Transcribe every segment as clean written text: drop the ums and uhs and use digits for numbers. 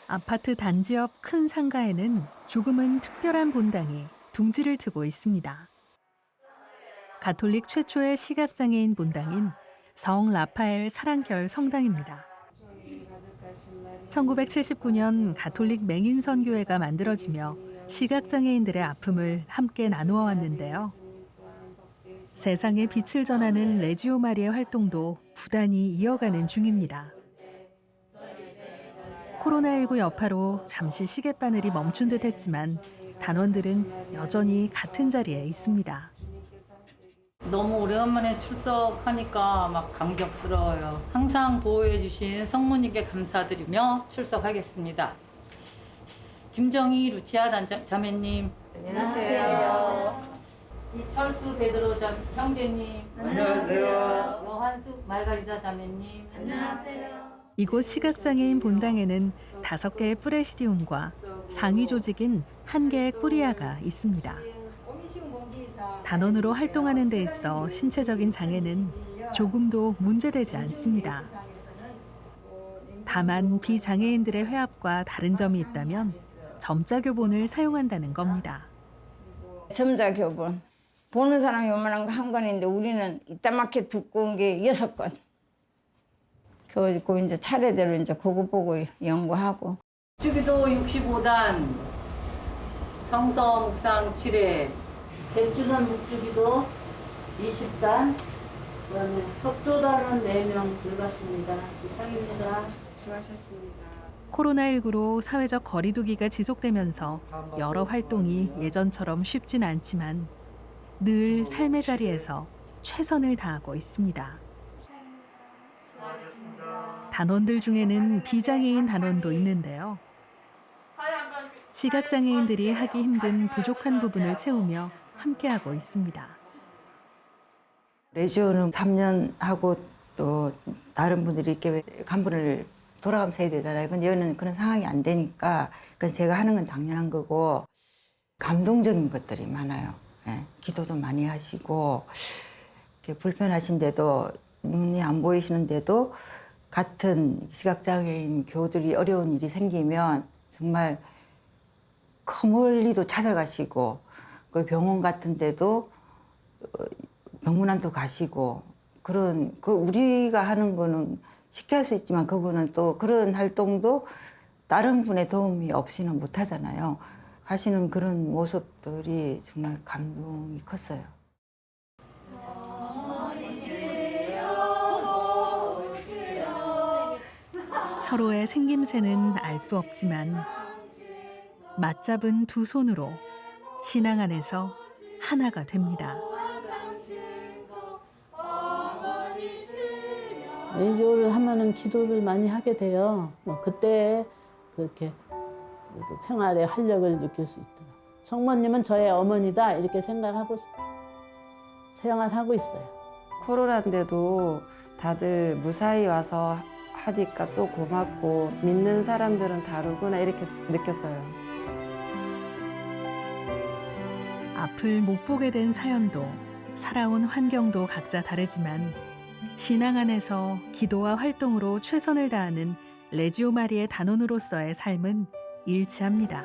아파트 단지 옆 큰 상가에는 조금은 특별한 본당이 둥지를 트고 있습니다. 가톨릭 최초의 시각장애인 본당인 성 라파엘 사랑결 성당입니다. 1979년 가톨릭 맹인선교회가 만들어지며 시각장애인들의 아픔을 함께 나누어 왔는데요. 세상에 빛을 전하는 레지오 마리의 활동도 부단히 이어가는 중입니다. 코로나19 여파로 잠시 시계바늘이 멈춘 듯 했지만 단원들은 여전히 같은 자리에 있습니다. 너무 오래간만에 출석하니까 막 감격스러워요. 항상 보호해 주신 성모님께 감사드리며 출석하겠습니다. 김정희 루치아 자매님. 안녕하세요. 이철수 베드로 형제님. 안녕하세요. 여한숙 말가리다 자매님. 안녕하세요. 이곳 시각장애인 본당에는 5개의 프레시디움과 상위 조직인 1개의 꾸리아가 있습니다. 단원으로 활동하는 데 있어 신체적인 장애는 조금도 문제되지 않습니다. 다만 비장애인들의 회합과 다른 점이 있다면 점자 교본을 사용한다는 겁니다. 점자 교본. 보는 사람이 요만한 거 한 권인데 우리는 이따맣게 두꺼운 게 6권. 그거 이제 차례대로 이제 그거 보고 연구하고. 주기도 65단, 성서 묵상 7회, 백주단 묵주기도 20단, 그다음에 석조단은 4명 들어갔습니다. 이상입니다. 수고하셨습니다. 코로나19로 사회적 거리두기가 지속되면서 여러 활동이 예전처럼 쉽진 않지만 늘 삶의 자리에서 최선을 다하고 있습니다. 단원들 중에는 비장애인 단원도 있는데요. 시각장애인들이 하기 힘든 부족한 부분을 채우며 함께하고 있습니다. 레지오는 3년 하고 또 다른 분들이 이렇게 간부를 돌아가면서 해야 되잖아요. 근데 여기는 그런 상황이 안 되니까 그러니까 제가 하는 건 당연한 거고 감동적인 것들이 많아요. 예, 기도도 많이 하시고 이렇게 불편하신데도 눈이 안 보이시는데도 같은 시각장애인 교우들이 어려운 일이 생기면 정말 멀리도 찾아가시고 그 병원 같은 데도 병문안도 가시고 그런 그 우리가 하는 거는 쉽게 할 수 있지만 그분은 또 그런 활동도 다른 분의 도움이 없이는 못 하잖아요. 하시는 그런 모습들이 정말 감동이 컸어요. 서로의 생김새는 알 수 없지만 맞잡은 두 손으로 신앙 안에서 하나가 됩니다. 레지오를 하면은 기도를 많이 하게 돼요. 뭐 그때 그렇게 생활의 활력을 느낄 수 있더라고요. 성모님은 저의 어머니다 이렇게 생각하고 생활하고 있어요. 코로나인데도 다들 무사히 와서 하니까 또 고맙고 믿는 사람들은 다르구나 이렇게 느꼈어요. 앞을 못 보게 된 사연도 살아온 환경도 각자 다르지만 신앙 안에서 기도와 활동으로 최선을 다하는 레지오 마리의 단원으로서의 삶은 일치합니다.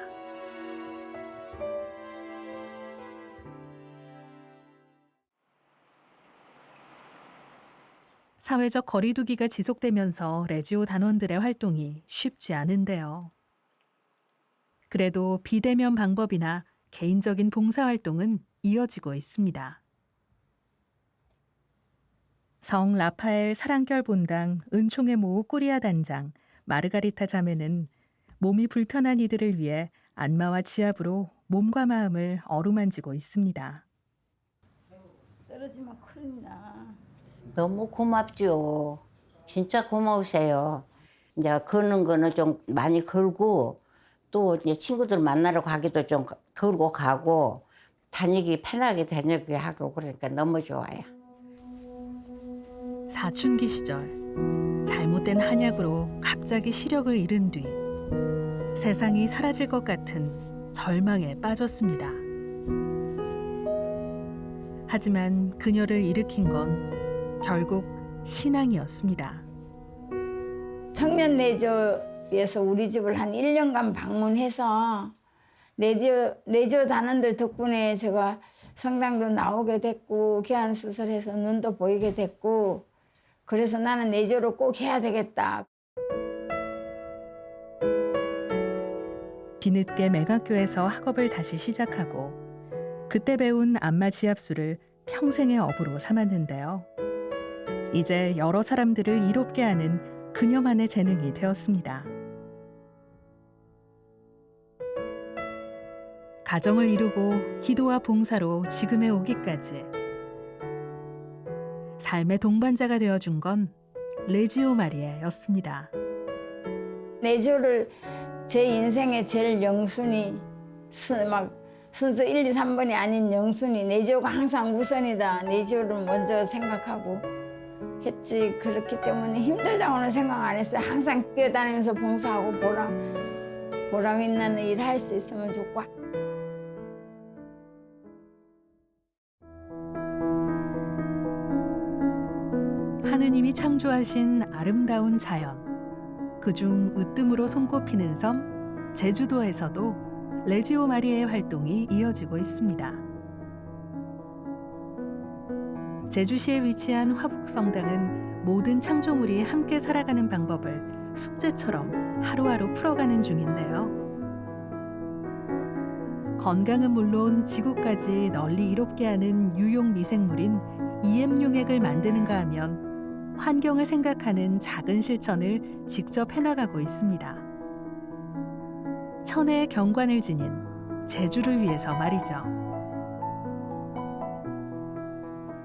사회적 거리두기가 지속되면서 레지오 단원들의 활동이 쉽지 않은데요. 그래도 비대면 방법이나 개인적인 봉사활동은 이어지고 있습니다. 성 라파엘 사랑결 본당 은총의 모우 꾸리아 단장 마르가리타 자매는 몸이 불편한 이들을 위해 안마와 지압으로 몸과 마음을 어루만지고 있습니다. 떨어지면 큰일 나. 너무 고맙죠. 진짜 고마우세요. 이제 걷는 거는 좀 많이 걸고 또 이제 친구들 만나러 가기도 좀 걸고 가고 다니기 편하게 다니게 하고 그러니까 너무 좋아요. 사춘기 시절 잘못된 한약으로 갑자기 시력을 잃은 뒤 세상이 사라질 것 같은 절망에 빠졌습니다. 하지만 그녀를 일으킨 건 결국 신앙이었습니다. 청년 내조 위해서 우리 집을 한 1년간 방문해서 내지오 단원들 덕분에 제가 성당도 나오게 됐고 귀환 수술해서 눈도 보이게 됐고 그래서 나는 내지오를 꼭 해야 되겠다. 뒤늦게 맹학교에서 학업을 다시 시작하고 그때 배운 안마 지압술을 평생의 업으로 삼았는데요. 이제 여러 사람들을 이롭게 하는 그녀만의 재능이 되었습니다. 가정을 이루고 기도와 봉사로 지금에 오기까지 삶의 동반자가 되어준 건 레지오 마리아였습니다. 내지오를 제 인생의 제일 영순위 순서 1, 2, 3번이 아닌 영순위 내지오가 항상 우선이다. 내지오를 먼저 생각하고 했지. 그렇기 때문에 힘들다고는 생각 안 했어요. 항상 뛰어다니면서 봉사하고 보람 있는 일 할 수 있으면 좋고. 하느님이 창조하신 아름다운 자연, 그중 으뜸으로 손꼽히는 섬 제주도에서도 레지오 마리아의 활동이 이어지고 있습니다. 제주시에 위치한 화북성당은 모든 창조물이 함께 살아가는 방법을 숙제처럼 하루하루 풀어가는 중인데요. 건강은 물론 지구까지 널리 이롭게 하는 유용 미생물인 EM 용액을 만드는가 하면 환경을 생각하는 작은 실천을 직접 해나가고 있습니다. 천혜의 경관을 지닌 제주를 위해서 말이죠.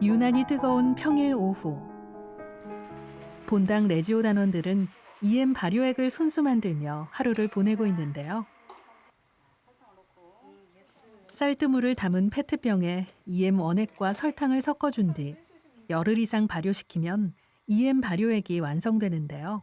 유난히 뜨거운 평일 오후, 본당 레지오 단원들은 EM 발효액을 손수 만들며 하루를 보내고 있는데요. 쌀뜨물을 담은 페트병에 EM 원액과 설탕을 섞어준 뒤 열흘 이상 발효시키면 EM 발효액이 완성되는데요.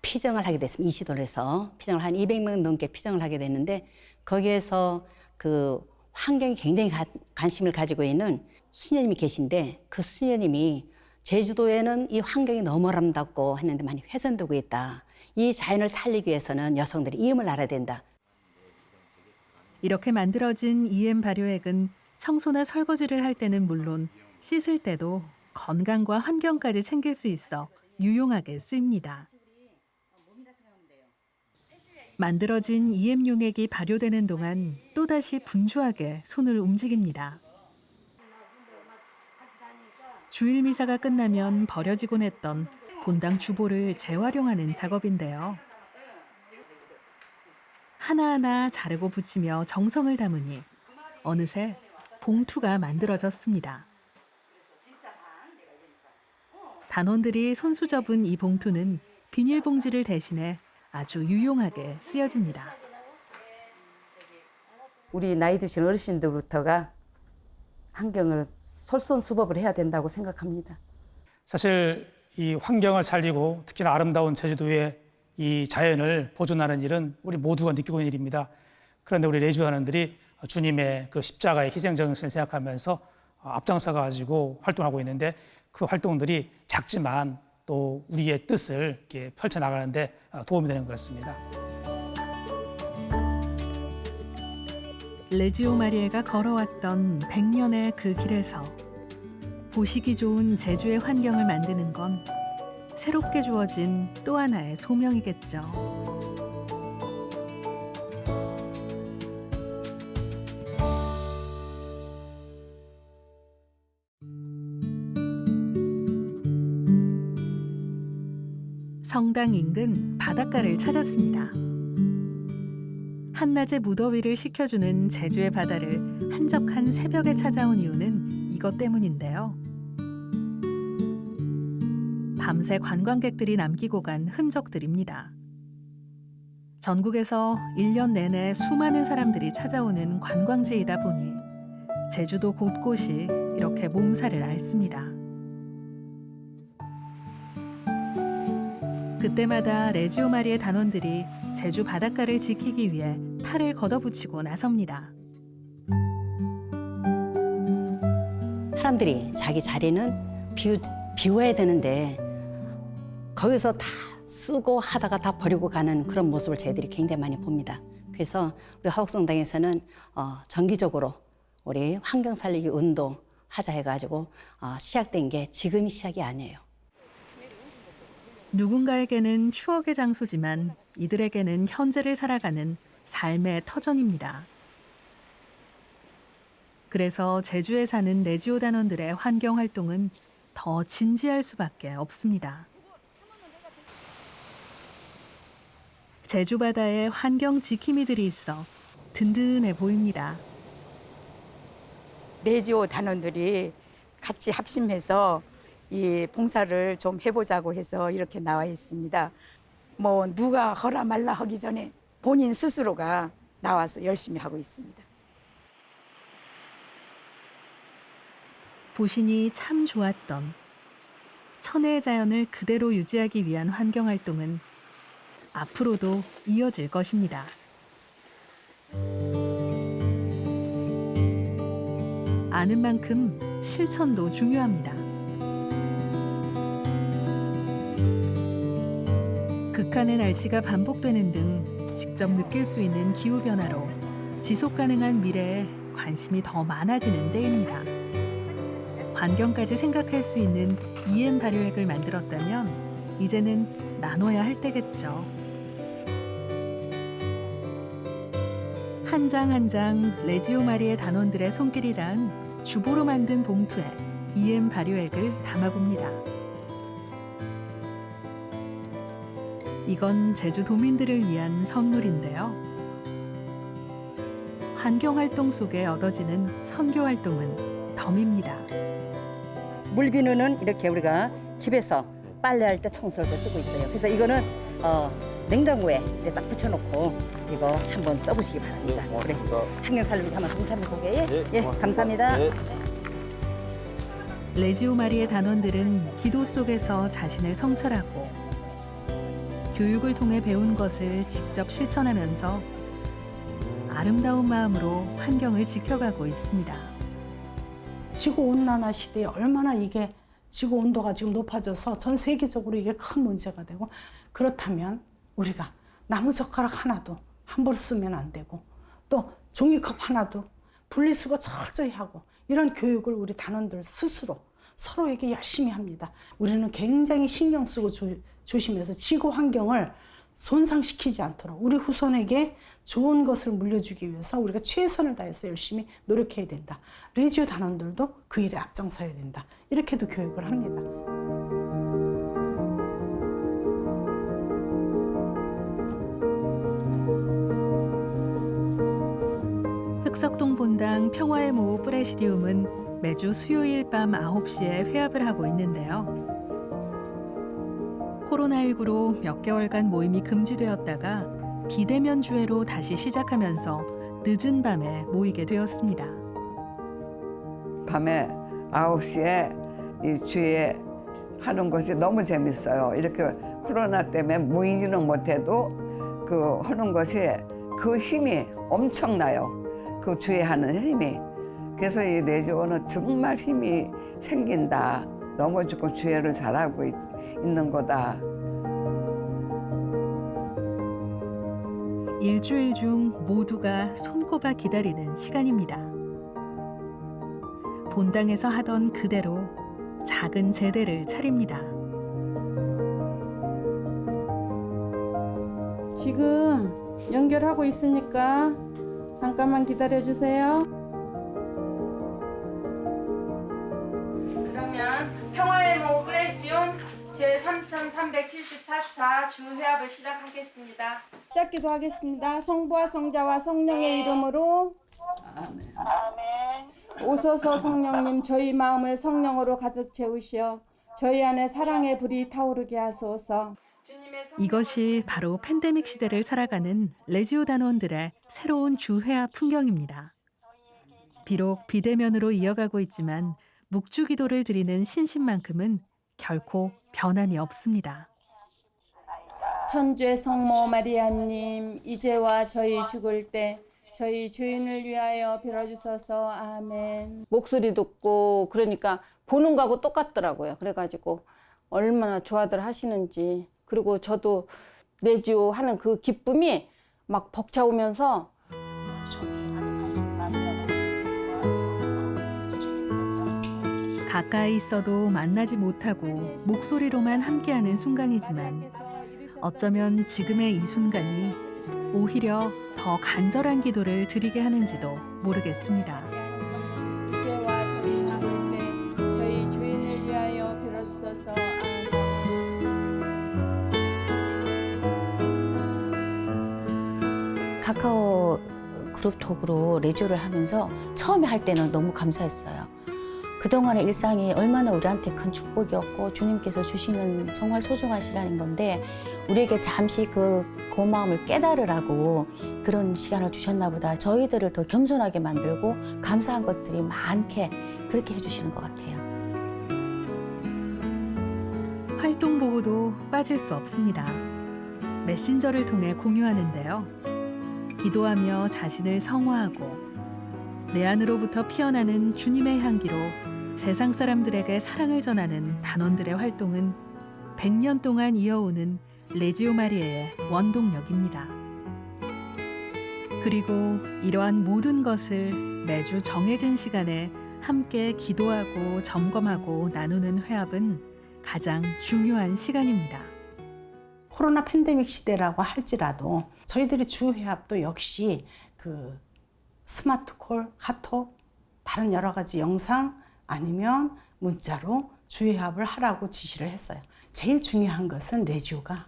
피정을 하게 됐습니다. 이시돌에서 피정을 한 200명 넘게 피정을 하게 됐는데 거기에서 그 환경에 굉장히 관심을 가지고 있는 수녀님이 계신데 그 수녀님이 제주도에는 이 환경이 너무 아름답고 했는데 많이 훼손되고 있다. 이 자연을 살리기 위해서는 여성들이 EM을 알아야 된다. 이렇게 만들어진 EM 발효액은 청소나 설거지를 할 때는 물론 씻을 때도 건강과 환경까지 챙길 수 있어 유용하게 쓰입니다. 만들어진 EM 용액이 발효되는 동안 또다시 분주하게 손을 움직입니다. 주일 미사가 끝나면 버려지곤 했던 본당 주보를 재활용하는 작업인데요. 하나하나 자르고 붙이며 정성을 담으니 어느새 봉투가 만들어졌습니다. 단원들이 손수 접은 이 봉투는 비닐봉지를 대신해 아주 유용하게 쓰여집니다. 우리 나이 드신 어르신들부터가 환경을 솔선수범을 해야 된다고 생각합니다. 사실 이 환경을 살리고 특히나 아름다운 제주도의 이 자연을 보존하는 일은 우리 모두가 느끼고 있는 일입니다. 그런데 우리 레지오단원들이 주님의 그 십자가의 희생 정신을 생각하면서 앞장서 가지고 활동하고 있는데 그 활동들이 작지만 또 우리의 뜻을 이렇게 펼쳐 나가는데 도움이 되는 것 같습니다. 레지오 마리아가 걸어왔던 100년의 그 길에서 보시기 좋은 제주의 환경을 만드는 건 새롭게 주어진 또 하나의 소명이겠죠. 성당 인근 바닷가를 찾았습니다. 한낮의 무더위를 식혀주는 제주의 바다를 한적한 새벽에 찾아온 이유는 이것 때문인데요. 밤새 관광객들이 남기고 간 흔적들입니다. 전국에서 1년 내내 수많은 사람들이 찾아오는 관광지이다 보니 제주도 곳곳이 이렇게 몸살을 앓습니다. 그때마다 레지오 마리의 단원들이 제주 바닷가를 지키기 위해 팔을 걷어붙이고 나섭니다. 사람들이 자기 자리는 비워야 되는데 거기서 다 쓰고 하다가 다 버리고 가는 그런 모습을 저희들이 굉장히 많이 봅니다. 그래서 우리 화곡성당에서는 정기적으로 우리 환경 살리기 운동 하자 해가지고 시작된 게 지금이 시작이 아니에요. 누군가에게는 추억의 장소지만 이들에게는 현재를 살아가는 삶의 터전입니다. 그래서 제주에 사는 레지오 단원들의 환경 활동은 더 진지할 수밖에 없습니다. 제주 바다에 환경 지킴이들이 있어 든든해 보입니다. 레지오 단원들이 같이 합심해서 이 봉사를 좀 해보자고 해서 이렇게 나와 있습니다. 뭐 누가 허라 말라 하기 전에 본인 스스로가 나와서 열심히 하고 있습니다. 보신이 참 좋았던 천혜의 자연을 그대로 유지하기 위한 환경 활동은 앞으로도 이어질 것입니다. 아는 만큼 실천도 중요합니다. 극한의 날씨가 반복되는 등 직접 느낄 수 있는 기후변화로 지속 가능한 미래에 관심이 더 많아지는 때입니다. 환경까지 생각할 수 있는 EM 발효액을 만들었다면 이제는 나눠야 할 때겠죠. 한 장 한 장 레지오 마리의 단원들의 손길이 닿은 주보로 만든 봉투에 EM 발효액을 담아봅니다. 이건 제주 도민들을 위한 선물인데요. 환경활동 속에 얻어지는 선교활동은 덤입니다. 물비누는 이렇게 우리가 집에서 빨래할 때 청소할 때 쓰고 있어요. 그래서 이거는 냉장고에 이제 딱 붙여놓고 이거 한번 써보시기 바랍니다. 그래. 환경 살리기 하면 동참을 소개해. 예, 감사합니다. 레지오 마리의 단원들은 기도 속에서 자신을 성찰하고 교육을 통해 배운 것을 직접 실천하면서 아름다운 마음으로 환경을 지켜가고 있습니다. 지구온난화 시대에 얼마나 이게 지구온도가 지금 높아져서 전 세계적으로 이게 큰 문제가 되고, 그렇다면 우리가 나무젓가락 하나도 함부로 쓰면 안 되고 또 종이컵 하나도 분리수거 철저히 하고 이런 교육을 우리 단원들 스스로 서로에게 열심히 합니다. 우리는 굉장히 신경 쓰고 조심해서 지구 환경을 손상시키지 않도록 우리 후손에게 좋은 것을 물려주기 위해서 우리가 최선을 다해서 열심히 노력해야 된다. 레지오 단원들도 그 일에 앞장서야 된다. 이렇게도 교육을 합니다. 흑석동 본당 평화의 모호 프레시디움은 매주 수요일 밤 9시에 회합을 하고 있는데요. 코로나19로 몇 개월간 모임이 금지되었다가 비대면 주회로 다시 시작하면서 늦은 밤에 모이게 되었습니다. 밤에 9시에 이 주회 하는 것이 너무 재밌어요. 이렇게 코로나 때문에 모이지는 못해도 그 하는 것이 그 힘이 엄청나요. 그 주회하는 힘이. 그래서 이 레지오는 정말 힘이 생긴다. 넘어지고 주회를 잘하고 있는 거다. 일주일 중 모두가 손꼽아 기다리는 시간입니다. 본당에서 하던 그대로 작은 제대를 차립니다. 지금 연결하고 있으니까 잠깐만 기다려 주세요. 그러면 평화의 모호 프레시디움 제3374차 주회합을 시작하겠습니다. 짧기도 하겠습니다. 성부와 성자와 성령의 이름으로 아멘. 오소서 성령님, 저희 마음을 성령으로 가득 채우시어 저희 안에 사랑의 불이 타오르게 하소서. 이것이 바로 팬데믹 시대를 살아가는 레지오 단원들의 새로운 주회합 풍경입니다. 비록 비대면으로 이어가고 있지만 묵주기도를 드리는 신심만큼은 결코 변함이 없습니다. 천주의 성모 마리아님, 이제와 저희 죽을 때 저희 죄인을 위하여 빌어주소서. 아멘. 목소리 듣고 그러니까 보는 거하고 똑같더라고요. 그래가지고 얼마나 좋아들 하시는지. 그리고 저도 레지오 하는 그 기쁨이 막 벅차오면서 가까이 있어도 만나지 못하고 목소리로만 함께하는 순간이지만 어쩌면 지금의 이 순간이 오히려 더 간절한 기도를 드리게 하는지도 모르겠습니다. 이제와 저희 죽을 때 저희 죄인을 위하여 빌어주소서. 카카오 그룹톡으로 레조를 하면서 처음에 할 때는 너무 감사했어요. 그동안의 일상이 얼마나 우리한테 큰 축복이었고 주님께서 주시는 정말 소중한 시간인 건데 우리에게 잠시 그 고마움을 깨달으라고 그런 시간을 주셨나 보다. 저희들을 더 겸손하게 만들고 감사한 것들이 많게 그렇게 해주시는 것 같아요. 활동 보고도 빠질 수 없습니다. 메신저를 통해 공유하는데요. 기도하며 자신을 성화하고 내 안으로부터 피어나는 주님의 향기로 세상 사람들에게 사랑을 전하는 단원들의 활동은 100년 동안 이어오는 레지오 마리아의 원동력입니다. 그리고 이러한 모든 것을 매주 정해진 시간에 함께 기도하고 점검하고 나누는 회합은 가장 중요한 시간입니다. 코로나 팬데믹 시대라고 할지라도 저희들이 주회합도 역시 그 스마트콜, 카톡, 다른 여러 가지 영상 아니면 문자로 주회합을 하라고 지시를 했어요. 제일 중요한 것은 레지오가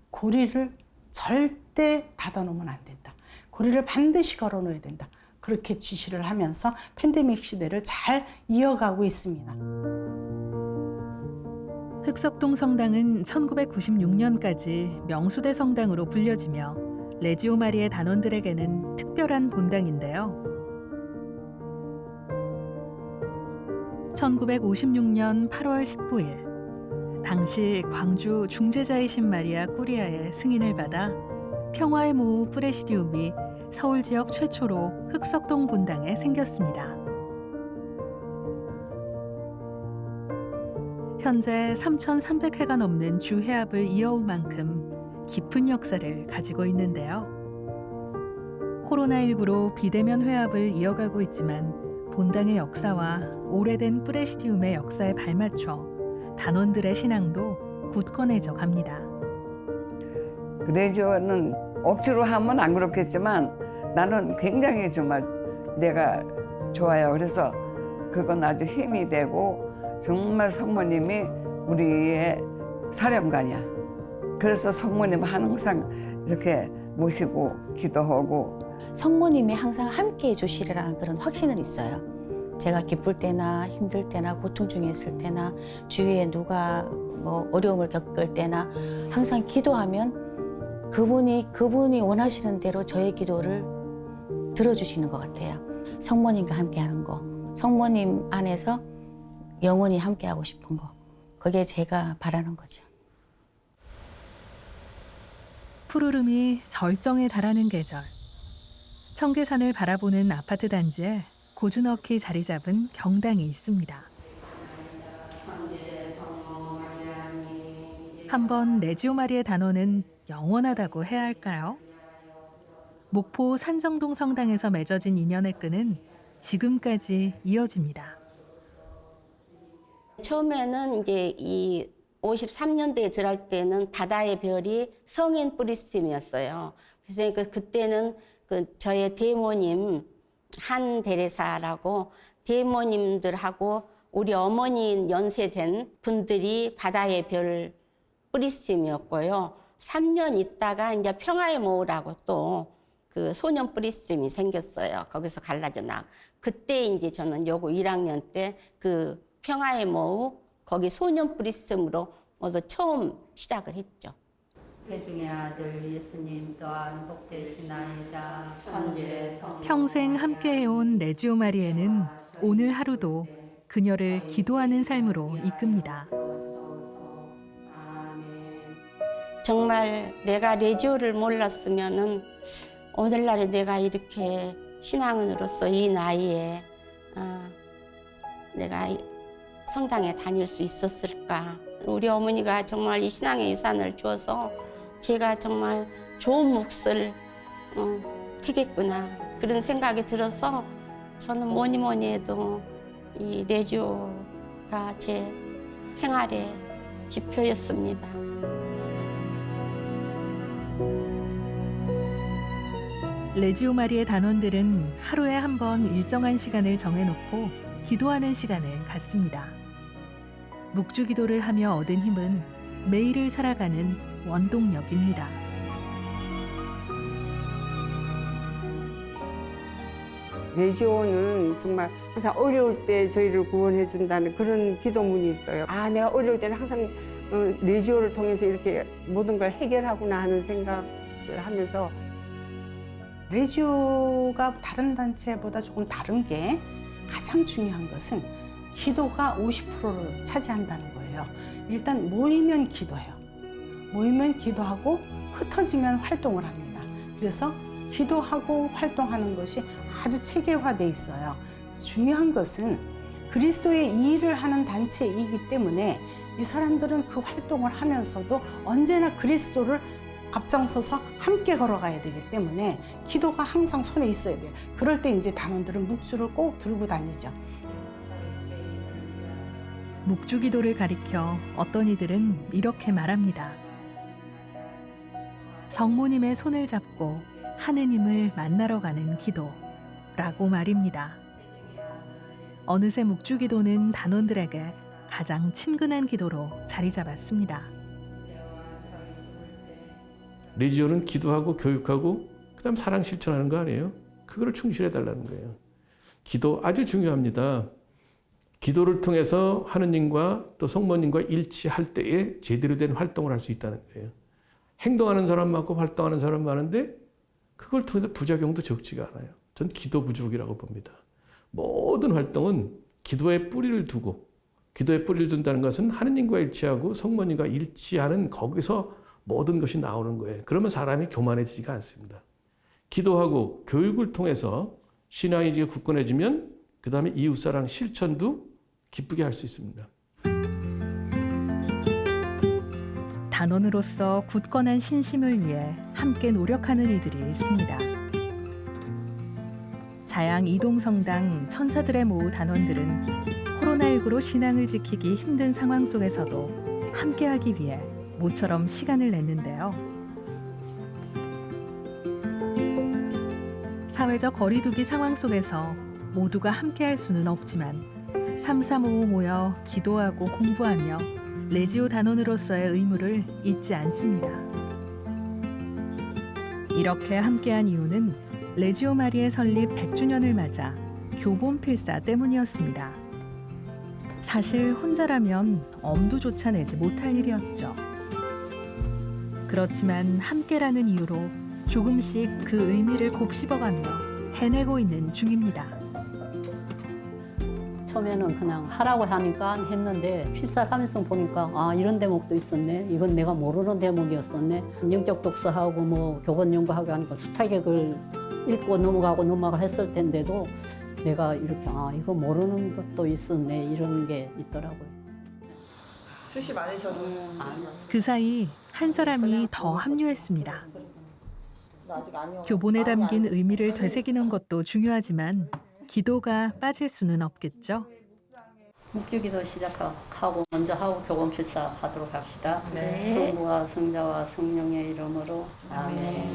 고리를 절대 닫아놓으면 안 된다. 고리를 반드시 걸어놓아야 된다. 그렇게 지시를 하면서 팬데믹 시대를 잘 이어가고 있습니다. 흑석동 성당은 1996년까지 명수대 성당으로 불려지며 레지오 마리의 단원들에게는 특별한 본당인데요. 1956년 8월 19일 당시 광주 중재자이신 마리아 꾸리아의 승인을 받아 평화의 모후 프레시디움이 서울 지역 최초로 흑석동 본당에 생겼습니다. 현재 3,300회가 넘는 주회합을 이어올 만큼 깊은 역사를 가지고 있는데요. 코로나19로 비대면 회합을 이어가고 있지만 본당의 역사와 오래된 프레시디움의 역사에 발맞춰 단원들의 신앙도 굳건해져 갑니다. 레지오는 억지로 하면 안 그렇겠지만 나는 굉장히 정말 내가 좋아요. 그래서 그건 아주 힘이 되고 정말 성모님이 우리의 사령관이야. 그래서 성모님 항상 이렇게 모시고 기도하고 성모님이 항상 함께 해주시리라는 그런 확신은 있어요. 제가 기쁠 때나 힘들 때나 고통 중에 있을 때나 주위에 누가 뭐 어려움을 겪을 때나 항상 기도하면 그분이 원하시는 대로 저의 기도를 들어주시는 것 같아요. 성모님과 함께하는 거, 성모님 안에서 영원히 함께하고 싶은 거, 그게 제가 바라는 거죠. 푸르름이 절정에 달하는 계절. 청계산을 바라보는 아파트 단지에 고즈넉히 자리 잡은 경당이 있습니다. 한번 레지오 마리의 단원은 영원하다고 해야 할까요? 목포 산정동 성당에서 맺어진 인연의 끈은 지금까지 이어집니다. 처음에는 이제 이 53년도에 들어갈 때는 바다의 별이 성인 프리스팀이었어요. 그래서 그때는 저의 대모님 한 데레사라고 대모님들하고 우리 어머니 연세된 분들이 바다의 별 프리스팀이었고요. 3년 있다가 이제 평화의 모으라고 또 그 소년 프리스팀이 생겼어요. 거기서 갈라져 나. 그때 이제 저는 요거 1학년 때 그 평화의 모우 거기 소년 프리스팀으로 모두 처음 시작을 했죠. 태중의 아들 예수님 또한 복되시나이다. 천주의 성령 평생 함께해온 레지오 마리에는 오늘 하루도 그녀를 기도하는 삶으로 이끕니다. 정말 내가 레지오를 몰랐으면은 오늘날에 내가 이렇게 신앙인으로서 이 나이에 내가 성당에 다닐 수 있었을까. 우리 어머니가 정말 이 신앙의 유산을 주어서 제가 정말 좋은 몫을 택했구나 그런 생각이 들어서 저는 뭐니 해도 이 레지오가 제 생활의 지표였습니다. 레지오 마리의 단원들은 하루에 한 번 일정한 시간을 정해놓고 기도하는 시간을 갖습니다. 묵주 기도를 하며 얻은 힘은 매일을 살아가는 원동력입니다. 레지오는 정말 항상 어려울 때 저희를 구원해 준다는 그런 기도문이 있어요. 아, 내가 어려울 때는 항상 레지오를 통해서 이렇게 모든 걸 해결하구나 하는 생각을 하면서 레지오가 다른 단체보다 조금 다른 게 가장 중요한 것은 기도가 50%를 차지한다는 거예요. 일단 모이면 기도해요. 모이면 기도하고 흩어지면 활동을 합니다. 그래서 기도하고 활동하는 것이 아주 체계화돼 있어요. 중요한 것은 그리스도의 이 일을 하는 단체이기 때문에 이 사람들은 그 활동을 하면서도 언제나 그리스도를 앞장서서 함께 걸어가야 되기 때문에 기도가 항상 손에 있어야 돼요. 그럴 때 이제 단원들은 묵주를 꼭 들고 다니죠. 묵주 기도를 가리켜 어떤 이들은 이렇게 말합니다. 성모님의 손을 잡고 하느님을 만나러 가는 기도라고 말입니다. 어느새 묵주 기도는 단원들에게 가장 친근한 기도로 자리 잡았습니다. 레지오는 기도하고 교육하고 그다음 사랑 실천하는 거 아니에요? 그거를 충실해 달라는 거예요. 기도 아주 중요합니다. 기도를 통해서 하느님과 또 성모님과 일치할 때에 제대로 된 활동을 할 수 있다는 거예요. 행동하는 사람 많고 활동하는 사람 많은데 그걸 통해서 부작용도 적지가 않아요. 전 기도 부족이라고 봅니다. 모든 활동은 기도에 뿌리를 두고, 기도에 뿌리를 둔다는 것은 하느님과 일치하고 성모님과 일치하는 거기서 모든 것이 나오는 거예요. 그러면 사람이 교만해지지가 않습니다. 기도하고 교육을 통해서 신앙이 굳건해지면 그 다음에 이웃사랑 실천도 기쁘게 할 수 있습니다. 단원으로서 굳건한 신심을 위해 함께 노력하는 이들이 있습니다. 자양 이동성당 천사들의 모우 단원들은 코로나19로 신앙을 지키기 힘든 상황 속에서도 함께하기 위해 모처럼 시간을 냈는데요. 사회적 거리두기 상황 속에서 모두가 함께할 수는 없지만 삼삼오오 모여 기도하고 공부하며 레지오 단원으로서의 의무를 잊지 않습니다. 이렇게 함께한 이유는 레지오 마리의 설립 100주년을 맞아 교본 필사 때문이었습니다. 사실 혼자라면 엄두조차 내지 못할 일이었죠. 그렇지만 함께라는 이유로 조금씩 그 의미를 곱씹어가며 해내고 있는 중입니다. 처음에는 그냥 하라고 하니까 했는데 필사를 하면서 보니까 아 이런 대목도 있었네. 이건 내가 모르는 대목이었었네. 영적 독서하고 뭐 교본 연구하고 하니까 수타격을 읽고 넘어가 했을 텐데도 내가 이렇게 아 이거 모르는 것도 있었네 이런 게 있더라고요. 뜻이 많으셔도 그 사이 한 사람이 더 합류했습니다. 교본에 담긴 의미를 되새기는 것도 중요하지만 기도가 빠질 수는 없겠죠. 묵주기도 시작하고 먼저 하고 교본 필사하도록 합시다. 네. 성부와 성자와 성령의 이름으로 아멘.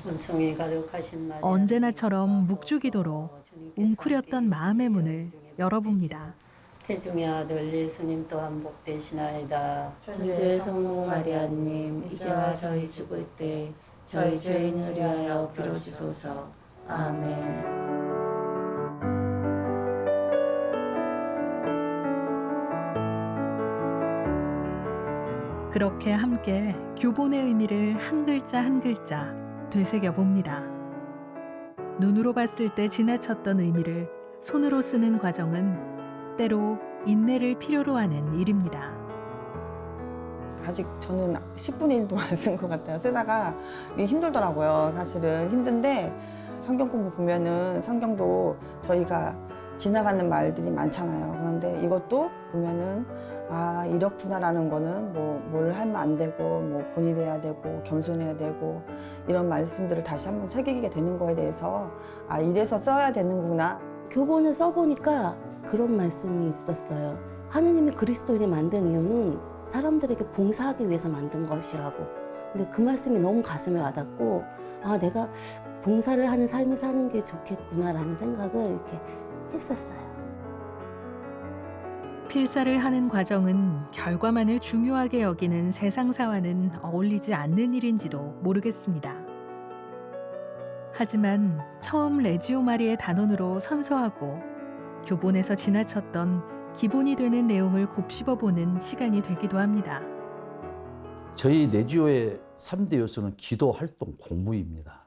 은총이 가득하신 날 언제나처럼 묵주기도로 웅크렸던 마음의 문을 열어봅니다. 태중의 아들 예수님 또한 복되시나이다. 천주의 성모 마리아님 이제와 저희 죽을 때 저희 죄인을 위하여 빌어주소서. 아멘. 그렇게 함께 교본의 의미를 한 글자 한 글자 되새겨 봅니다. 눈으로 봤을 때 지나쳤던 의미를 손으로 쓰는 과정은 때로 인내를 필요로 하는 일입니다. 아직 저는 10분의 1도 안 쓴 것 같아요. 쓰다가 이게 힘들더라고요. 사실은 힘든데 성경 공부 보면은 성경도 저희가 지나가는 말들이 많잖아요. 그런데 이것도 보면은 아 이렇구나라는 거는 뭐 뭘 하면 안 되고 뭐 본이 돼야 되고 겸손해야 되고 이런 말씀들을 다시 한번 새기게 되는 거에 대해서 아 이래서 써야 되는구나. 교본을 써보니까 그런 말씀이 있었어요. 하느님이 그리스도인을 만든 이유는 사람들에게 봉사하기 위해서 만든 것이라고. 근데 그 말씀이 너무 가슴에 와닿고 아 내가 봉사를 하는 삶을 사는 게 좋겠구나라는 생각을 이렇게 했었어요. 필사를 하는 과정은 결과만을 중요하게 여기는 세상사와는 어울리지 않는 일인지도 모르겠습니다. 하지만 처음 레지오 마리의 단원으로 선서하고 교본에서 지나쳤던 기본이 되는 내용을 곱씹어보는 시간이 되기도 합니다. 저희 레지오의 3대 요소는 기도, 활동, 공부입니다.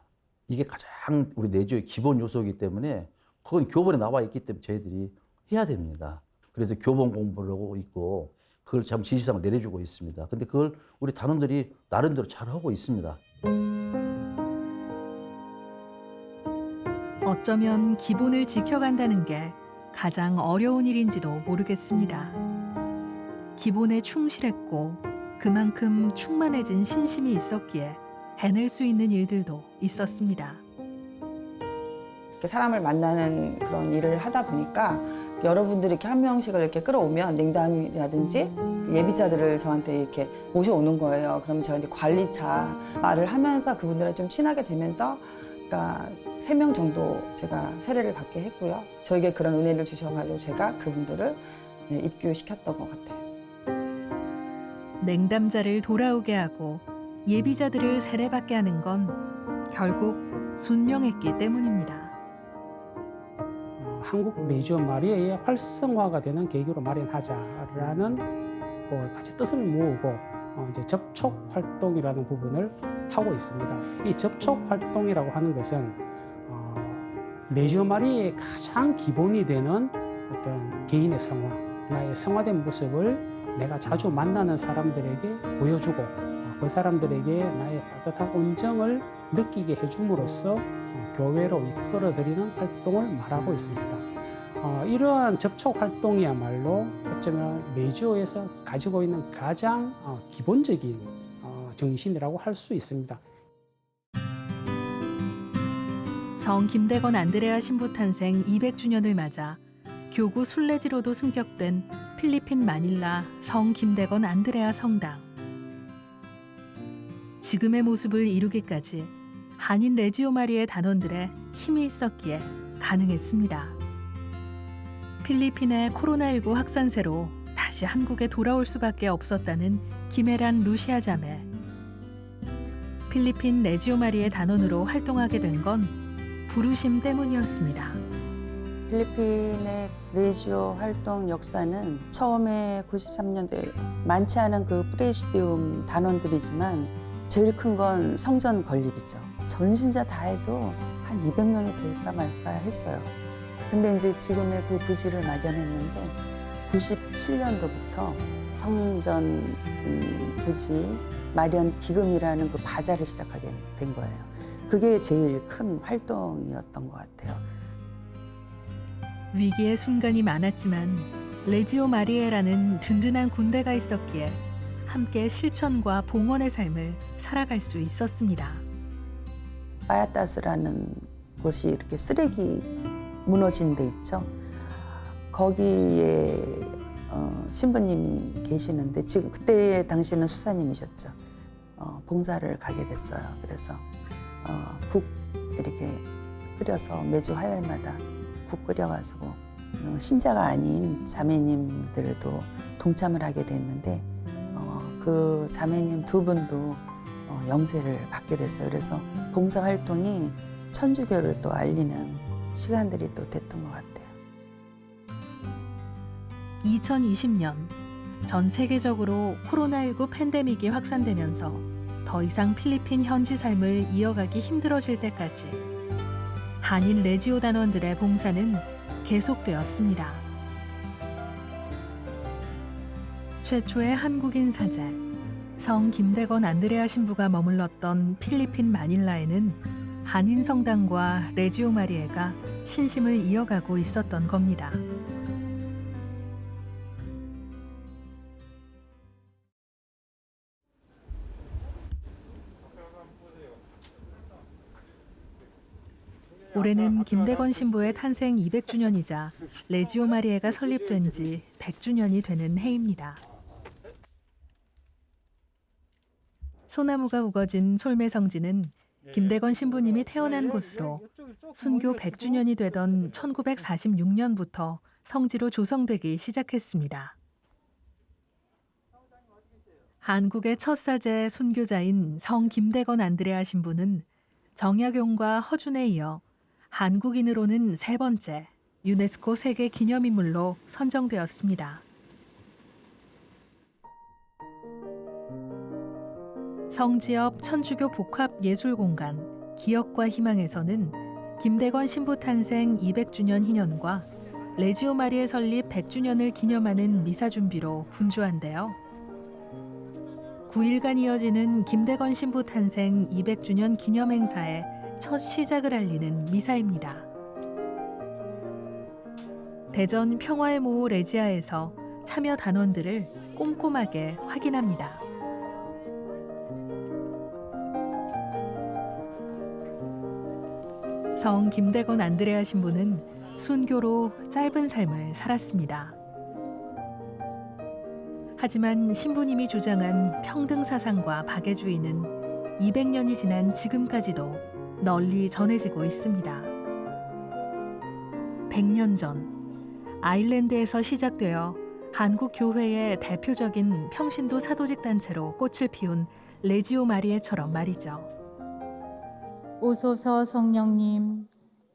이게 가장 우리 레지오의 기본 요소이기 때문에 그건 교본에 나와 있기 때문에 저희들이 해야 됩니다. 그래서 교본 공부를 하고 있고 그걸 참 지시사항을 내려주고 있습니다. 근데 그걸 우리 단원들이 나름대로 잘하고 있습니다. 어쩌면 기본을 지켜간다는 게 가장 어려운 일인지도 모르겠습니다. 기본에 충실했고 그만큼 충만해진 신심이 있었기에 해낼 수 있는 일들도 있었습니다. 사람을 만나는 그런 일을 하다 보니까 여러분들이 이렇게 한 명씩을 이렇게 끌어오면 냉담이라든지 예비자들을 저한테 이렇게 모셔오는 거예요. 그럼 제가 이제 관리차 말을 하면서 그분들을 좀 친하게 되면서 그러니까 3명 정도 제가 세례를 받게 했고요. 저에게 그런 은혜를 주셔가지고 제가 그분들을 입교시켰던 것 같아요. 냉담자를 돌아오게 하고 예비자들을 세례받게 하는 건 결국 순명했기 때문입니다. 한국 레지오 마리아의 활성화가 되는 계기로 마련하자라는 같이 뜻을 모으고 이제 접촉 활동이라는 부분을 하고 있습니다. 이 접촉 활동이라고 하는 것은 레지오 마리아의 가장 기본이 되는 어떤 개인의 성화, 나의 성화된 모습을 내가 자주 만나는 사람들에게 보여주고 그 사람들에게 나의 따뜻한 온정을 느끼게 해줌으로써 교회로 이끌어들이는 활동을 말하고 있습니다. 이러한 접촉 활동이야말로 어쩌면 레지오에서 가지고 있는 가장 기본적인 정신이라고 할 수 있습니다. 성 김대건 안드레아 신부 탄생 200주년을 맞아 교구 순례지로도 승격된 필리핀 마닐라 성 김대건 안드레아 성당. 지금의 모습을 이루기까지 한인 레지오 마리의 단원들의 힘이 있었기에 가능했습니다. 필리핀의 코로나19 확산세로 다시 한국에 돌아올 수밖에 없었다는 김혜란 루시아 자매. 필리핀 레지오 마리의 단원으로 활동하게 된 건 부르심 때문이었습니다. 필리핀의 레지오 활동 역사는 처음에 93년도에 많지 않은 그 프레시디움 단원들이지만 제일 큰 건 성전 건립이죠. 전신자 다 해도 한 200명이 될까 말까 했어요. 근데 이제 지금의 그 부지를 마련했는데 97년도부터 성전 부지 마련 기금이라는 그 바자를 시작하게 된 거예요. 그게 제일 큰 활동이었던 것 같아요. 위기의 순간이 많았지만 레지오 마리에라는 든든한 군대가 있었기에 함께 실천과 봉헌의 삶을 살아갈 수 있었습니다. 빠야따스라는 곳이 이렇게 쓰레기 무너진 데 있죠. 거기에 신부님이 계시는데 지금 그때 당시는 수사님이셨죠. 봉사를 가게 됐어요. 그래서 국 이렇게 끓여서 매주 화요일마다 국 끓여가지고 신자가 아닌 자매님들도 동참을 하게 됐는데 그 자매님 2분도 영세를 받게 됐어요. 그래서 봉사활동이 천주교를 또 알리는 시간들이 또 됐던 것 같아요. 2020년 전 세계적으로 코로나19 팬데믹이 확산되면서 더 이상 필리핀 현지 삶을 이어가기 힘들어질 때까지 한인 레지오 단원들의 봉사는 계속되었습니다. 최초의 한국인 사제 성 김대건 안드레아 신부가 머물렀던 필리핀 마닐라에는 한인 성당과 레지오 마리에가 신심을 이어가고 있었던 겁니다. 올해는 김대건 신부의 탄생 200주년이자 레지오 마리에가 설립된 지 100주년이 되는 해입니다. 소나무가 우거진 솔매성지는 김대건 신부님이 태어난 곳으로 순교 100주년이 되던 1946년부터 성지로 조성되기 시작했습니다. 한국의 첫 사제 순교자인 성 김대건 안드레아 신부는 정약용과 허준에 이어 한국인으로는 3번째 유네스코 세계 기념인물로 선정되었습니다. 성지 옆 천주교 복합예술공간 기억과 희망에서는 김대건 신부 탄생 200주년 희년과 레지오 마리의 설립 100주년을 기념하는 미사 준비로 분주한데요. 9일간 이어지는 김대건 신부 탄생 200주년 기념 행사의 첫 시작을 알리는 미사입니다. 대전 평화의 모호 레지아에서 참여 단원들을 꼼꼼하게 확인합니다. 성 김대건 안드레아 신부는 순교로 짧은 삶을 살았습니다. 하지만 신부님이 주장한 평등 사상과 박애주의는 200년이 지난 지금까지도 널리 전해지고 있습니다. 100년 전 아일랜드에서 시작되어 한국 교회의 대표적인 평신도 사도직 단체로 꽃을 피운 레지오 마리에처럼 말이죠. 오소서 성령님,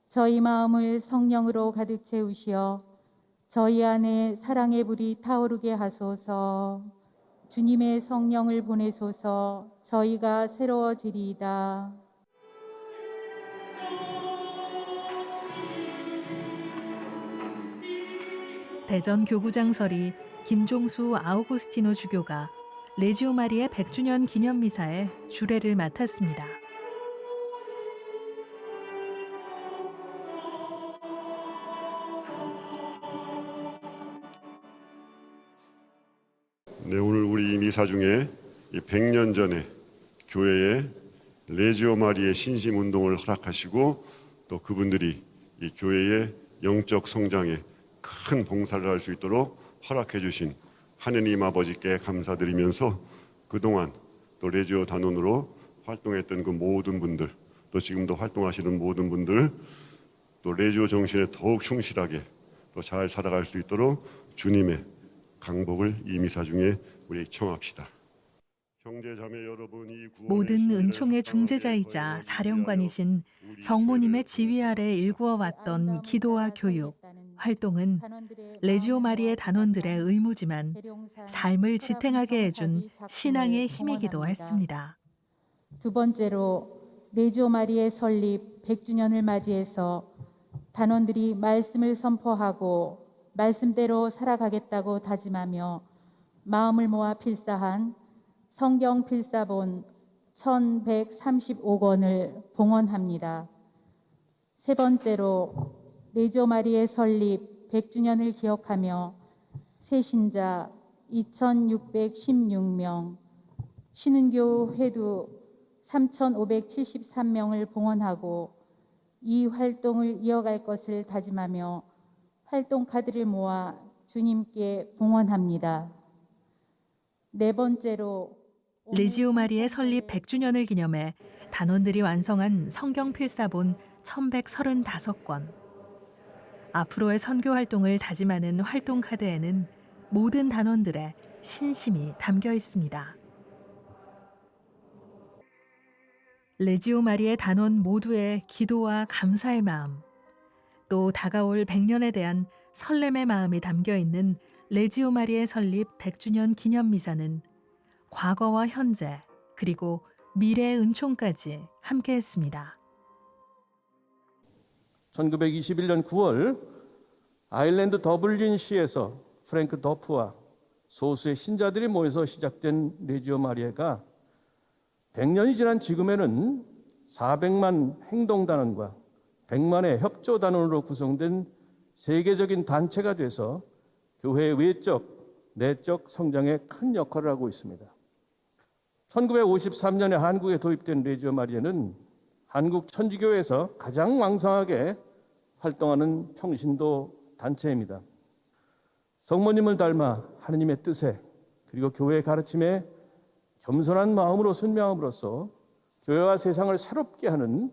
저희 마음을 성령으로 가득 채우시어 저희 안에 사랑의 불이 타오르게 하소서. 주님의 성령을 보내소서. 저희가 새로워지리이다. 대전 교구장설이 김종수 아우구스티노 주교가 레지오 마리의 100주년 기념 미사에 주례를 맡았습니다. 네, 오늘 우리 이 미사 중에 100년 전에 교회에 레지오 마리의 신심 운동을 허락하시고 또 그분들이 이 교회의 영적 성장에 큰 봉사를 할 수 있도록 허락해 주신 하느님 아버지께 감사드리면서 그동안 또 레지오 단원으로 활동했던 그 모든 분들, 또 지금도 활동하시는 모든 분들, 또 레지오 정신에 더욱 충실하게 또 잘 살아갈 수 있도록 주님의 강복을 이 미사 중에 우리 청합시다. 모든 은총의 중재자이자 사령관이신 성모님의 지휘 아래 일구어왔던 기도와 교육, 활동은 레지오 마리의 단원들의 의무지만 삶을 지탱하게 해준 신앙의 힘이기도 했습니다. 두 번째로 레지오 마리의 설립 100주년을 맞이해서 단원들이 말씀을 선포하고 말씀대로 살아가겠다고 다짐하며 마음을 모아 필사한 성경 필사본 1135권을 봉헌합니다. 세 번째로 레지오 마리의 설립 100주년을 기억하며 새신자 2616명, 신은교 회두 3573명을 봉헌하고 이 활동을 이어갈 것을 다짐하며 활동 카드를 모아 주님께 봉헌합니다. 네 번째로 레지오 마리의 설립 100주년을 기념해 단원들이 완성한 성경 필사본 1135권. 앞으로의 선교 활동을 다짐하는 활동 카드에는 모든 단원들의 신심이 담겨 있습니다. 레지오 마리의 단원 모두의 기도와 감사의 마음, 또 다가올 100년에 대한 설렘의 마음이 담겨 있는 레지오 마리의 설립 100주년 기념 미사는 과거와 현재 그리고 미래의 은총까지 함께했습니다. 1921년 9월 아일랜드 더블린시에서 프랭크 더프와 소수의 신자들이 모여서 시작된 레지오 마리에가 100년이 지난 지금에는 400만 행동단원과 100만의 협조 단원으로 구성된 세계적인 단체가 돼서 교회의 외적, 내적 성장에 큰 역할을 하고 있습니다. 1953년에 한국에 도입된 레지오 마리아는 한국 천주교에서 가장 왕성하게 활동하는 평신도 단체입니다. 성모님을 닮아 하느님의 뜻에 그리고 교회의 가르침에 겸손한 마음으로 순명함으로써 교회와 세상을 새롭게 하는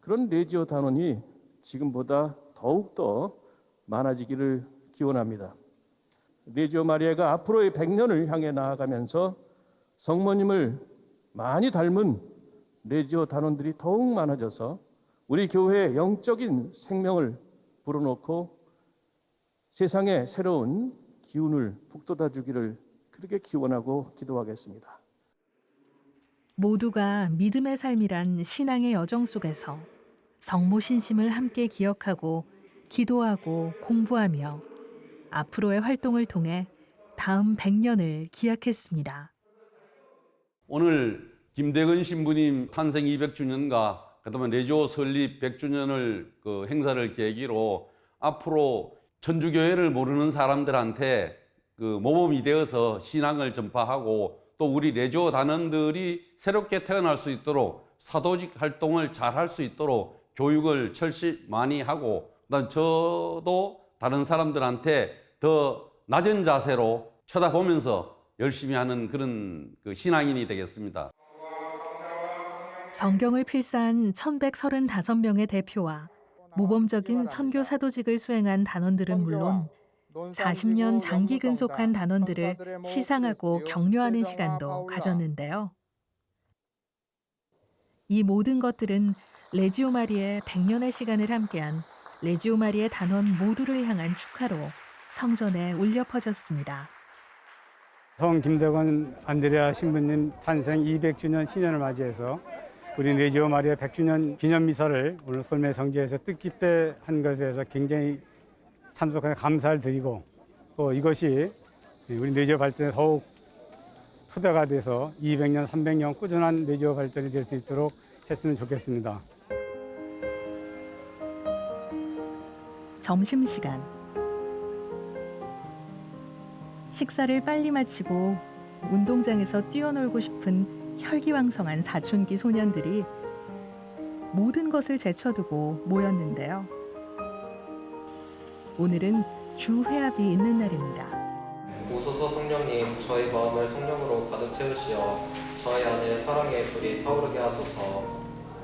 그런 레지오 단원이 지금보다 더욱더 많아지기를 기원합니다. 레지오 마리아가 앞으로의 100년을 향해 나아가면서 성모님을 많이 닮은 레지오 단원들이 더욱 많아져서 우리 교회의 영적인 생명을 불어넣고 세상에 새로운 기운을 북돋아 주기를 그렇게 기원하고 기도하겠습니다. 모두가 믿음의 삶이란 신앙의 여정 속에서 성모 신심을 함께 기억하고 기도하고 공부하며 앞으로의 활동을 통해 다음 100년을 기약했습니다. 오늘 김대건 신부님 탄생 200주년과 그다음에 레지오 설립 100주년을 그 행사를 계기로 앞으로 천주교회를 모르는 사람들한테 그 모범이 되어서 신앙을 전파하고 또 우리 레지오 단원들이 새롭게 태어날 수 있도록 사도직 활동을 잘 할 수 있도록 교육을 철시 많이 하고 그다음 저도 다른 사람들한테 더 낮은 자세로 쳐다보면서 열심히 하는 그런 그 신앙인이 되겠습니다. 성경을 필사한 1135명의 대표와 모범적인 선교 사도직을 수행한 단원들은 물론 40년 장기 근속한 단원들을 시상하고 격려하는 시간도 가졌는데요. 이 모든 것들은 레지오 마리의 100년의 시간을 함께한 레지오 마리의 단원 모두를 향한 축하로 성전에 울려 퍼졌습니다. 성 김대건 안드레아 신부님 탄생 200주년 신년을 맞이해서 우리 레지오 마리아 100주년 기념 미사를 오늘 솔메 성지에서 뜻깊게 한 것에 대해서 굉장히 참석해 감사를 드리고 또 이것이 우리 레지오 발전에 더욱 토대가 돼서 200년, 300년 꾸준한 레지오 발전이 될 수 있도록 했으면 좋겠습니다. 점심시간. 식사를 빨리 마치고 운동장에서 뛰어놀고 싶은 혈기왕성한 사춘기 소년들이 모든 것을 제쳐두고 모였는데요. 오늘은 주회합이 있는 날입니다. 오소서 성령님, 저희 마음을 성령으로 가득 채우시어 저희 안에 사랑의 불이 타오르게 하소서.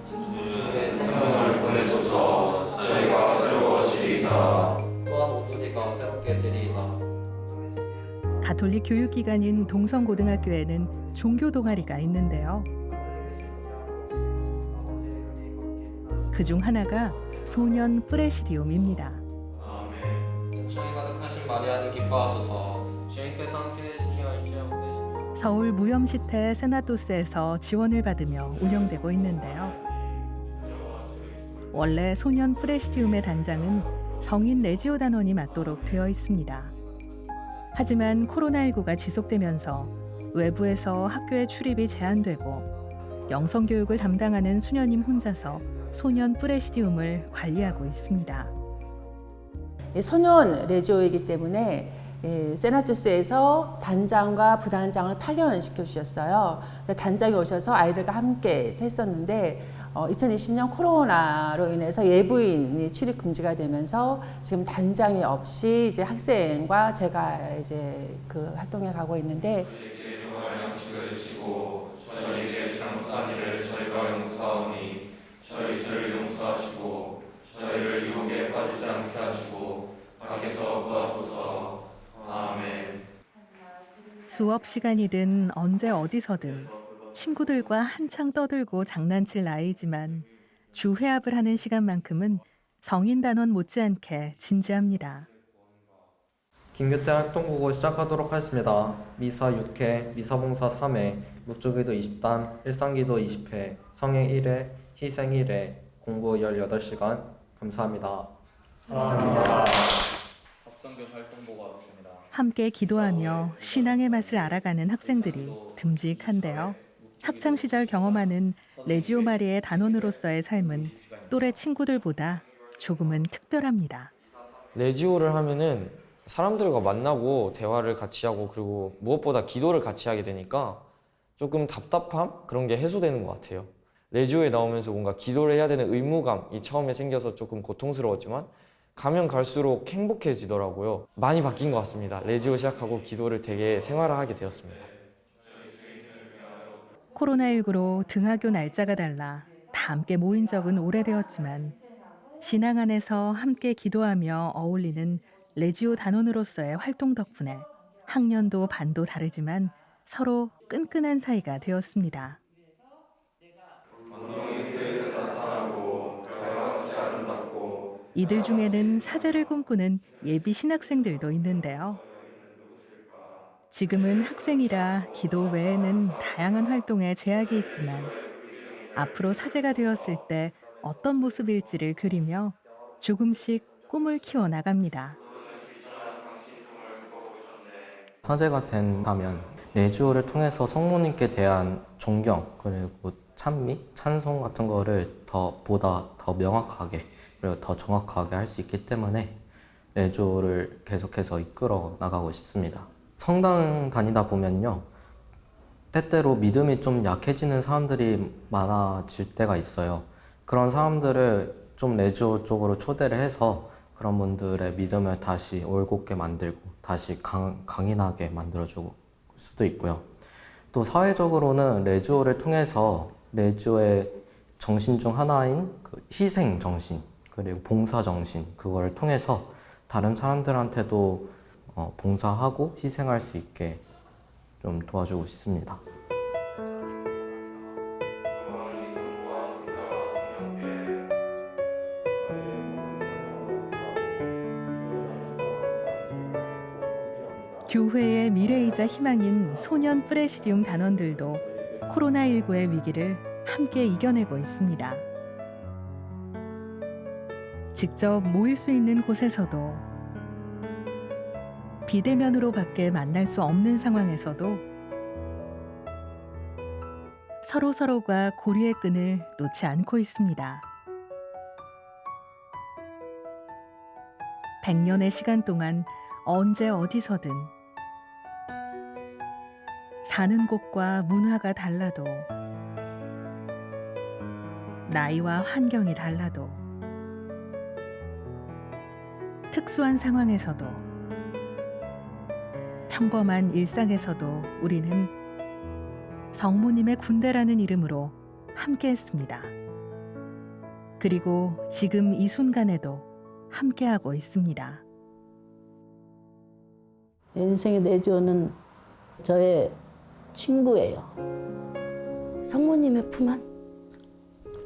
주님의 성령을 보내소서. 저희가 새로워지리이다. 또한 모두가 새롭게 되리이다. 가톨릭 교육기관인 동성고등학교에는 종교 동아리가 있는데요. 그중 하나가 소년 프레시디움입니다. 은총이 가득하신 마리아님 기뻐하소서. 주님께서 함께 계시며 이제하고 계시며 서울 무염시태 세나토스에서 지원을 받으며 운영되고 있는데요. 원래 소년 프레시디움의 단장은 성인 레지오 단원이 맡도록 되어 있습니다. 하지만 코로나19가 지속되면서 외부에서 학교에 출입이 제한되고 영성교육을 담당하는 수녀님 혼자서 소년 프레시디움을 관리하고 있습니다. 소년 레지오이기 때문에 세나투스에서 단장과 부단장을 파견시켜 주셨어요. 단장이 오셔서 아이들과 함께 했었는데 2020년 코로나로 인해서 예부인이 출입 금지가 되면서 지금 단장이 없이 이제 학생과 제가 이제 그 활동에 가고 있는데 양식을 주시고 저희에게 잘못한 일을 저희가 용서하오니 저희를 용서하시고 저희를 유혹에 빠지지 않게 하시고 악에서 구하소서. 아멘. 수업 시간이든 언제 어디서든 친구들과 한창 떠들고 장난칠 나이지만 주회합을 하는 시간만큼은 성인 단원 못지않게 진지합니다. 김교태 활동국을 시작하도록 하겠습니다. 미사 6회, 미사봉사 3회, 묵주기도 20단, 일상기도 20회, 성행 1회, 희생 1회, 공부 18시간. 감사합니다. 감사합니다. 박성교 활동보고 하겠습니다. 함께 기도하며 신앙의 맛을 알아가는 학생들이 듬직한데요. 학창시절 경험하는 레지오 마리의 단원으로서의 삶은 또래 친구들보다 조금은 특별합니다. 레지오를 하면은 사람들과 만나고 대화를 같이 하고 그리고 무엇보다 기도를 같이 하게 되니까 조금 답답함? 그런 게 해소되는 것 같아요. 레지오에 나오면서 뭔가 기도를 해야 되는 의무감이 처음에 생겨서 조금 고통스러웠지만 가면 갈수록 행복해지더라고요. 많이 바뀐 것 같습니다. 레지오 시작하고 기도를 되게 생활화하게 되었습니다. 코로나19로 등하교 날짜가 달라 다 함께 모인 적은 오래되었지만 신앙 안에서 함께 기도하며 어울리는 레지오 단원으로서의 활동 덕분에 학년도 반도 다르지만 서로 끈끈한 사이가 되었습니다. 이들 중에는 사제를 꿈꾸는 예비 신학생들도 있는데요. 지금은 학생이라 기도 외에는 다양한 활동에 제약이 있지만 앞으로 사제가 되었을 때 어떤 모습일지를 그리며 조금씩 꿈을 키워나갑니다. 사제가 된다면 레지오를 통해서 성모님께 대한 존경 그리고 찬미, 찬송 같은 거를 보다 더 명확하게 그리고 더 정확하게 할 수 있기 때문에 레지오를 계속해서 이끌어 나가고 싶습니다. 성당 다니다 보면요, 때때로 믿음이 좀 약해지는 사람들이 많아질 때가 있어요. 그런 사람들을 좀 레지오 쪽으로 초대를 해서 그런 분들의 믿음을 다시 올곧게 만들고 다시 강인하게 만들어줄 수도 있고요. 또 사회적으로는 레지오를 통해서 레지오의 정신 중 하나인 그 희생 정신 그리고 봉사 정신 그거를 통해서 다른 사람들한테도 봉사하고 희생할 수 있게 좀 도와주고 싶습니다. 교회의 미래이자 희망인 소년 프레시디움 단원들도 코로나19의 위기를 함께 이겨내고 있습니다. 직접 모일 수 있는 곳에서도 비대면으로밖에 만날 수 없는 상황에서도 서로가 고리의 끈을 놓지 않고 있습니다. 100년의 시간 동안 언제 어디서든 사는 곳과 문화가 달라도 나이와 환경이 달라도 특수한 상황에서도 평범한 일상에서도 우리는 성모님의 군대라는 이름으로 함께했습니다. 그리고 지금 이 순간에도 함께하고 있습니다. 인생의 레지오는 저의 친구예요. 성모님의 품 안,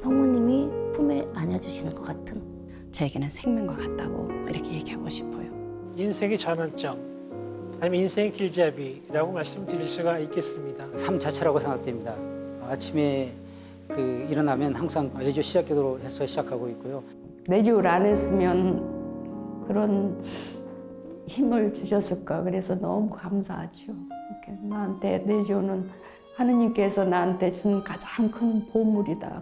성모님이 품에 안아주시는 것 같은 저에게는 생명과 같다고 이렇게 얘기하고 싶어요. 인생의 전환점 아니면 인생의 길잡이라고 말씀드릴 수가 있겠습니다. 삶 자체라고 생각됩니다. 아침에 일어나면 항상 레지오 시작 기도로 해서 시작하고 있고요. 레지오를 안 했으면 그런 힘을 주셨을까 그래서 너무 감사하죠. 나한테 레지오는 하느님께서 나한테 준 가장 큰 보물이다.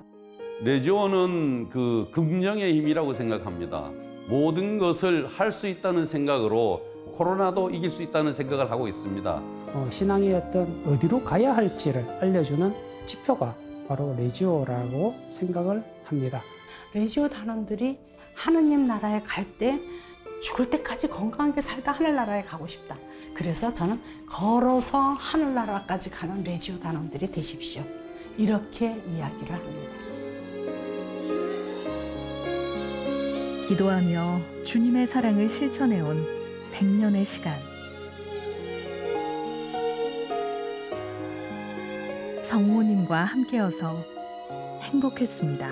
레지오는 그 금령의 힘이라고 생각합니다. 모든 것을 할 수 있다는 생각으로 코로나도 이길 수 있다는 생각을 하고 있습니다. 신앙의 어디로 가야 할지를 알려주는 지표가 바로 레지오라고 생각을 합니다. 레지오 단원들이 하느님 나라에 갈 때 죽을 때까지 건강하게 살다 하늘나라에 가고 싶다. 그래서 저는 걸어서 하늘나라까지 가는 레지오 단원들이 되십시오. 이렇게 이야기를 합니다. 기도하며 주님의 사랑을 실천해온 100년의 시간. 성모님과 함께여서 행복했습니다.